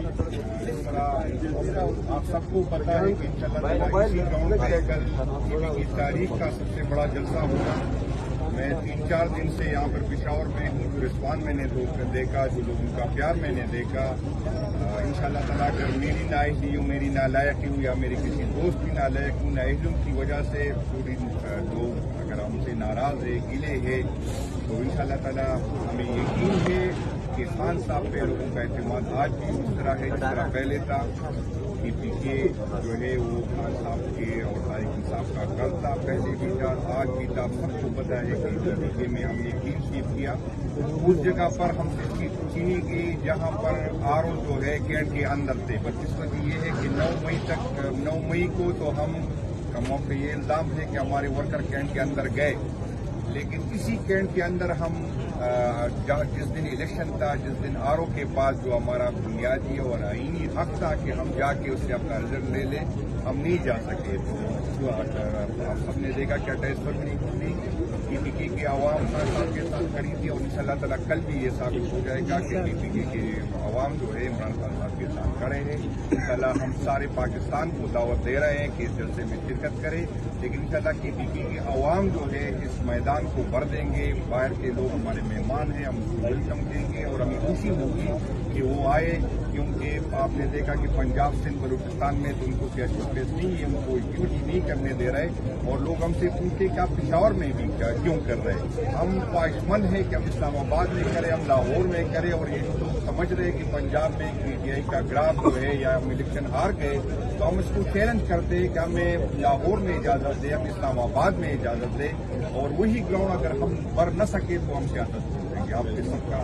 जिस तरह आप सबको पता है कि इंशाअल्लाह इसी ग्राउंड पर कल की तारीख का सबसे बड़ा जलसा होगा। मैं 3-4 दिन से यहाँ पर पेशावर में हूँ, जो रिस्पॉन्स मैंने देखा, जो लोगों का प्यार मैंने देखा, इंशाअल्लाह ताला अगर मेरी नाअहली हो, मेरी नालायकी हो या मेरे किसी दोस्त की नालायकी नाअहलियों की वजह से पूरी लोग अगर हमसे नाराज है, गिले है, तो इंशाअल्लाह ताला हमें यकीन है कि खान साहब पे लोगों का एतमाद आज भी उस तरह है जिस तरह पहले था। पीके जो है वो खान साहब के और तारिक इंसाफ का कल था, पहले भी था, आज भी था। सबको पता है कि पीके में हमने क्लीन स्वीप किया। उस जगह पर हमसे सीट चीनी की जहाँ पर आरओ जो है कैंट के अंदर थे। बदकिस्मती ये है कि 9 मई को तो हम मौके ये इल्जाम है कि हमारे वर्कर कैंट के अंदर गए, लेकिन इसी कैंट के अंदर हम जिस दिन इलेक्शन था, जिस दिन आरओ के पास जो हमारा बुनियादी और आईनी हक था कि हम जाके उससे अपना रिजल्ट ले लें, हम नहीं जा सके। तो आप सबने देखा क्या टेस्ट नहीं खुली, पीपीके की आवाम साहब के साथ खड़ी थी, और इंशाअल्लाह ताला कल भी ये साबित हो जाएगा कि पीपीके के आवाम जो है इमरान खान साहब के साथ खड़े हैं। इंशाअल्लाह हम सारे पाकिस्तान को दावत दे रहे हैं कि इस जलसे में शिरकत करें, लेकिन इंशाअल्लाह पीपीके की आवाम जो है इस मैदान को भर देंगे। बाहर के लोग हमारे मेहमान हैं, हम उनको वेलकम देंगे और हमें खुशी होगी कि वो आए, क्योंकि आपने देखा कि पंजाब सिंध बलूचिस्तान में तो उनको सियासी स्पेस नहीं है, उनको ड्यूटी नहीं करने दे रहे, और लोग हमसे पूछे कि आप पेशावर में भी क्यों कर रहे हैं। हम ख्वाहिशमंद है कि हम इस्लामाबाद में करें, हम लाहौर में करें, और ये लोग समझ रहे हैं कि पंजाब में पीटीआई का ग्राफ जो है या हम इलेक्शन हार गए, तो हम इसको चैलेंज करते हैं कि हमें लाहौर में इजाजत दें, हम इस्लामाबाद में इजाजत दें, और वही ग्राउंड अगर हम भर न सके तो हम सियासत करेंगे। आपके सबका